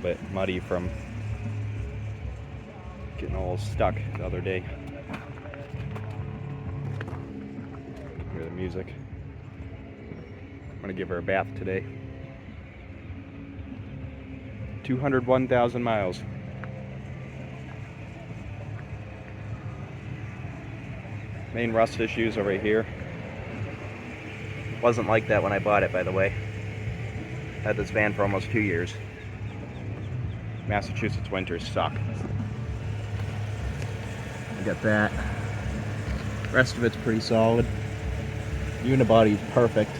bit muddy from getting a little stuck the other day. Hear the music. I'm gonna give her a bath today. 201,000 miles. Main rust issues are right here. Wasn't like that when I bought it, by the way. Had this van for almost 2 years. Massachusetts winters suck. I got that. Rest of it's pretty solid. Unibody's perfect.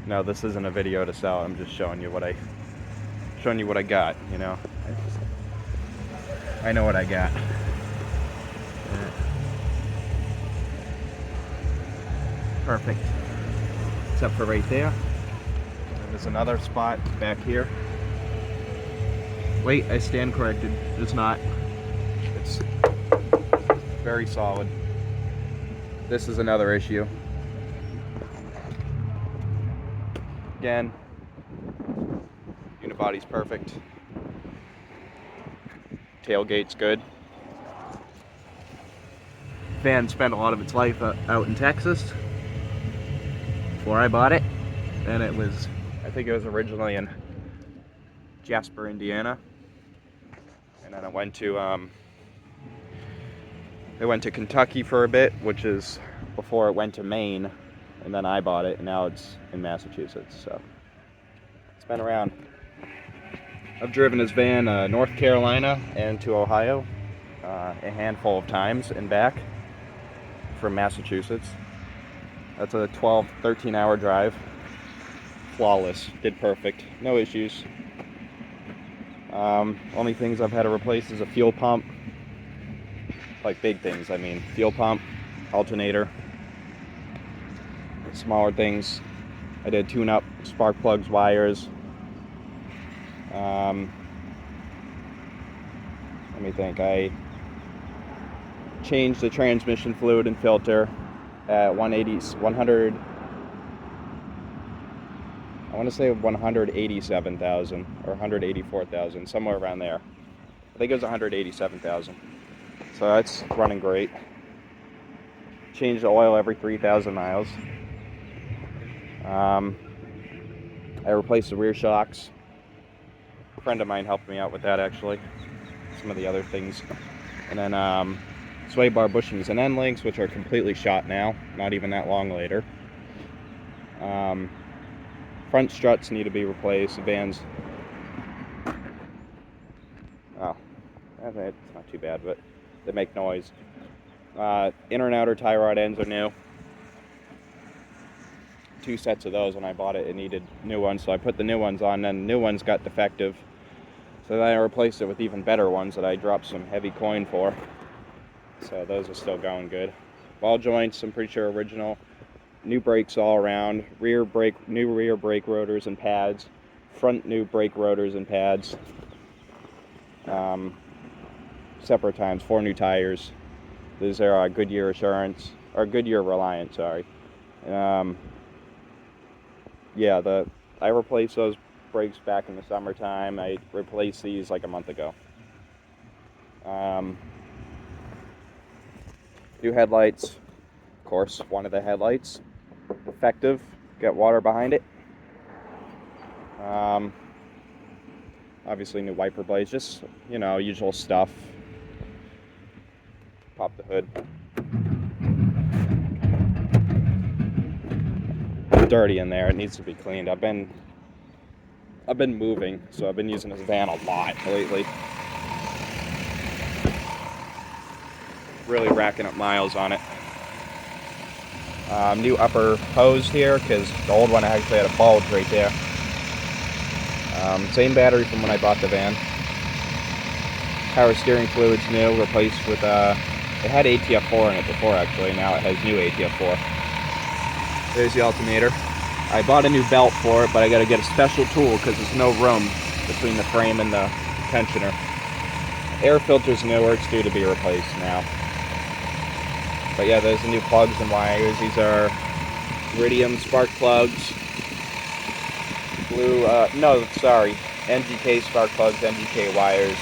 No, this isn't a video to sell. I'm just showing you what I got, you know. I know what I got. Perfect. Except for right there. And there's another spot back here. Wait, I stand corrected. It's not. It's very solid. This is another issue. Again, unibody's perfect. Tailgate's good. Van spent a lot of its life out in Texas before I bought it, and it was, I think it was originally in Jasper, Indiana, and then it went to Kentucky for a bit, which is before it went to Maine, and then I bought it, and now it's in Massachusetts. So it's been around. I've driven this van North Carolina and to Ohio a handful of times and back from Massachusetts. That's a 13 hour drive. Flawless, did perfect, no issues. Only things I've had to replace is a fuel pump, like big things, I mean, fuel pump, alternator. Smaller things, I did tune up spark plugs, wires. Let me think. I changed the transmission fluid and filter at 100. I want to say 187,000 or 184,000, somewhere around there. I think it was 187,000. So that's running great. Change the oil every 3,000 miles. I replaced the rear shocks. A friend of mine helped me out with that, actually. Some of the other things. And then sway bar bushings and end links, which are completely shot now, not even that long later. Front struts need to be replaced. The van's, oh, it's not too bad, but they make noise. Inner and outer tie rod ends are new. 2 sets of those. When I bought it, it needed new ones, so I put the new ones on, and the new ones got defective. So then I replaced it with even better ones that I dropped some heavy coin for. So those are still going good. Ball joints, I'm pretty sure original. New brakes all around. New rear brake rotors and pads. Front new brake rotors and pads. Separate times, 4 new tires. These are Goodyear Assurance, or Goodyear Reliant, sorry. Yeah, I replaced those brakes back in the summertime. I replaced these like a month ago. New headlights. Of course, one of the headlights defective. Got water behind it. Obviously new wiper blades, just, you know, usual stuff. Pop the hood. Dirty in there. It needs to be cleaned. I've been moving, so I've been using this van a lot lately. Really racking up miles on it. New upper hose here, because the old one actually had a bulge right there. Same battery from when I bought the van. Power steering fluid's new, replaced with it had ATF4 in it before, actually. Now it has new ATF4. There's the alternator. I bought a new belt for it, but I got to get a special tool because there's no room between the frame and the tensioner. Air filter's newer, it's due to be replaced now. But yeah, there's the new plugs and wires. These are iridium spark plugs. Blue, no, sorry, NGK spark plugs, NGK wires.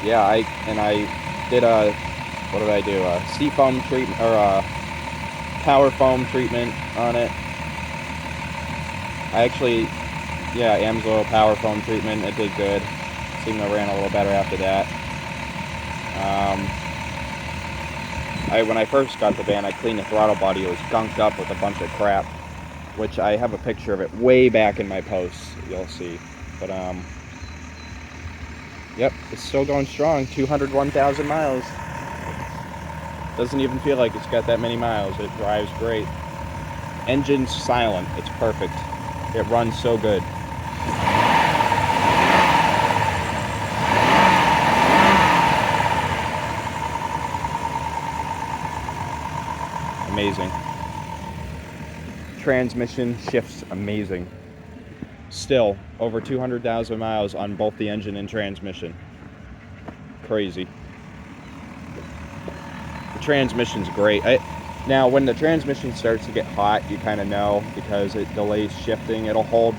Yeah, I did what did I do? A seat foam treatment, or a power foam treatment on it. I actually, yeah, Amsoil power foam treatment, it did good. Seemed to ran a little better after that. When I first got the van, I cleaned the throttle body. It was gunked up with a bunch of crap, which I have a picture of it way back in my posts, you'll see. But, yep, it's still going strong, 201,000 miles. Doesn't even feel like it's got that many miles. It drives great. Engine's silent, it's perfect. It runs so good. Amazing. Transmission shifts amazing. Still, over 200,000 miles on both the engine and transmission. Crazy. The transmission's great. Now, when the transmission starts to get hot, you kind of know, because it delays shifting. It'll hold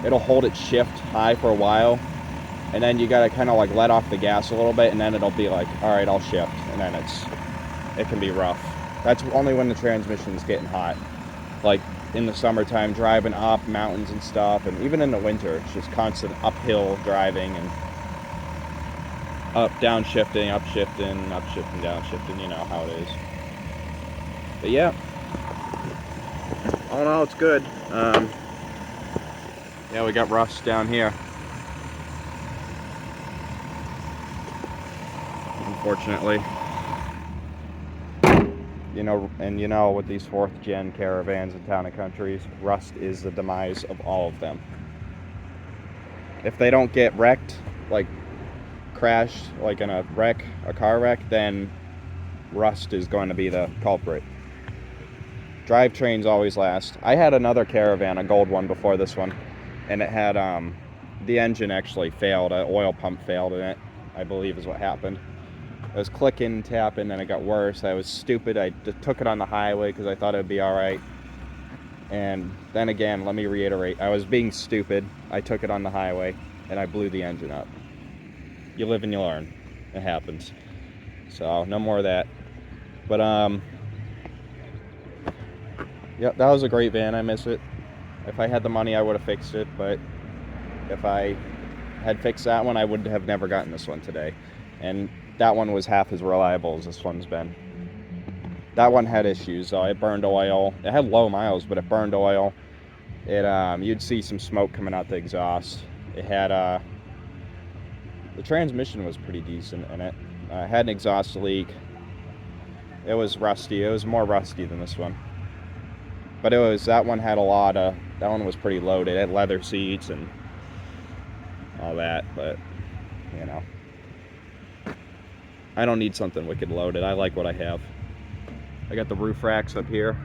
its shift high for a while, and then you gotta kind of like let off the gas a little bit, and then it'll be like, all right, I'll shift, and then it can be rough. That's only when the transmission's getting hot. Like in the summertime, driving up mountains and stuff, and even in the winter, it's just constant uphill driving and up, downshifting, upshifting, upshifting, downshifting. You know how it is. But yeah, all in all, it's good. Yeah, we got rust down here, unfortunately. You know, with these 4th gen caravans in town and countries, rust is the demise of all of them. If they don't get wrecked, like crashed, like in a car wreck, then rust is going to be the culprit. Drivetrains always last. I had another Caravan, a gold one, before this one, and it had the engine actually failed. An oil pump failed in it, I believe is what happened. It was clicking, tapping, and it got worse. I was stupid. I took it on the highway because I thought it would be all right. And then again, let me reiterate, I was being stupid. I took it on the highway, and I blew the engine up. You live and you learn. It happens. So, no more of that. But, yep, that was a great van. I miss it. If I had the money, I would have fixed it. But if I had fixed that one, I would have never gotten this one today. And that one was half as reliable as this one's been. That one had issues, though. It burned oil. It had low miles, but it burned oil. You'd see some smoke coming out the exhaust. It had, the transmission was pretty decent in it. It had an exhaust leak. It was rusty. It was more rusty than this one. But that one had that one was pretty loaded. It had leather seats and all that, but, you know. I don't need something wicked loaded. I like what I have. I got the roof racks up here.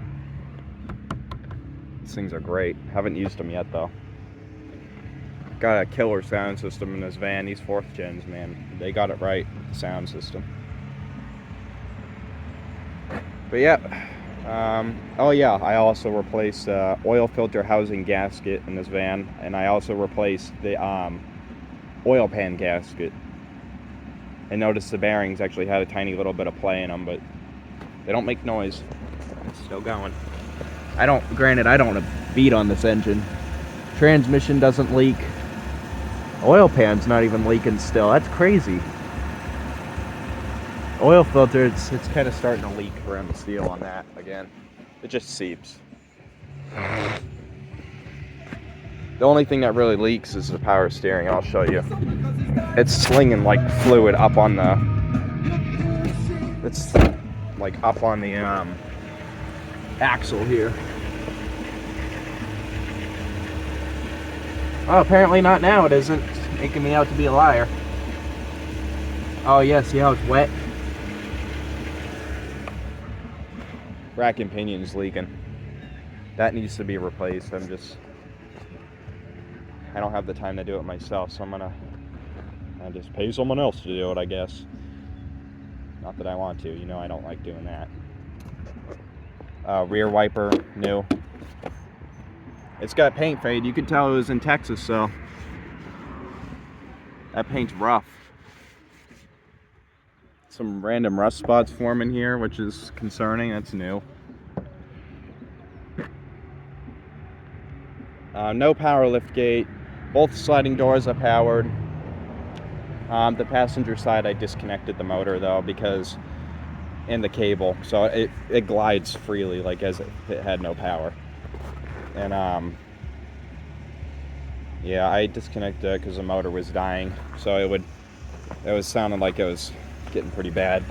These things are great. Haven't used them yet, though. Got a killer sound system in this van. These 4th gens, man, they got it right, the sound system. But yeah. Oh yeah, I also replaced oil filter housing gasket in this van, and I also replaced the oil pan gasket. And notice the bearings actually had a tiny little bit of play in them, but they don't make noise. It's still going. Granted, I don't want to beat on this engine. Transmission doesn't leak. Oil pan's not even leaking still. That's crazy. Oil filter, it's kind of starting to leak around the steel on that again. It just seeps. The only thing that really leaks is the power steering. I'll show you. It's slinging like fluid up on the. It's like up on the axle here. Oh, apparently not now. It isn't. It's making me out to be a liar. Oh yeah, see how it's wet? Rack and pinion's leaking. That needs to be replaced. I don't have the time to do it myself, so I just pay someone else to do it, I guess. Not that I want to, I don't like doing that. Rear wiper, new. It's got paint fade. You can tell it was in Texas, so that paint's rough. Some random rust spots forming here, which is concerning. That's new. No power lift gate. Both sliding doors are powered. The passenger side, I disconnected the motor though, because in the cable, so it glides freely like as if it had no power. And yeah, I disconnected it because the motor was dying, so it was sounding like it was getting pretty bad.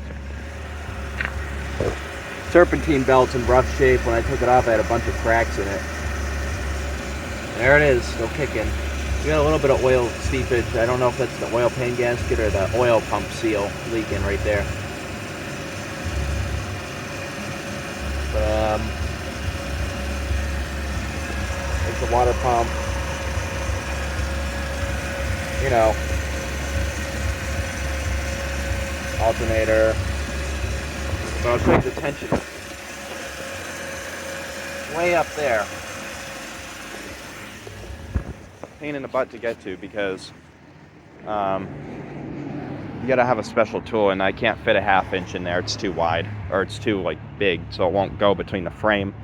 Serpentine belt's in rough shape. When I took it off, I had a bunch of cracks in it. There it is, still kicking. We got a little bit of oil seepage. I don't know if that's the oil pan gasket or the oil pump seal leaking right there. There's the water pump. You know, alternator. So I'll check the tension. Way up there. Pain in the butt to get to because you gotta have a special tool, and I can't fit a 1/2 inch in there. It's too wide, or it's too like big, so it won't go between the frame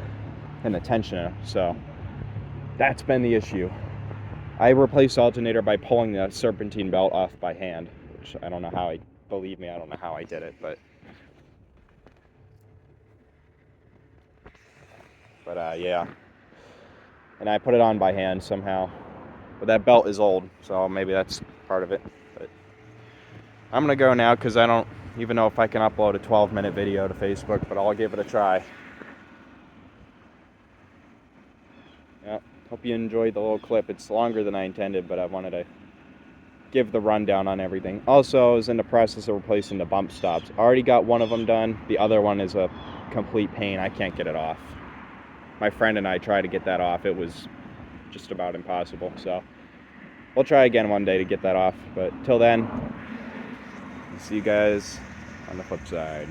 and the tensioner. So that's been the issue. I replaced the alternator by pulling the serpentine belt off by hand, which I don't know how believe me, I don't know how I did it, but yeah. And I put it on by hand somehow. But that belt is old, so maybe that's part of it. But I'm gonna go now because I don't even know if I can upload a 12-minute video to Facebook, but I'll give it a try. Yeah, hope you enjoyed the little clip. It's longer than I intended, but I wanted to give the rundown on everything. Also, I was in the process of replacing the bump stops. I already got one of them done. The other one is a complete pain. I can't get it off. My friend and I tried to get that off. It was just about impossible. So we'll try again one day to get that off. But till then, see you guys on the flip side.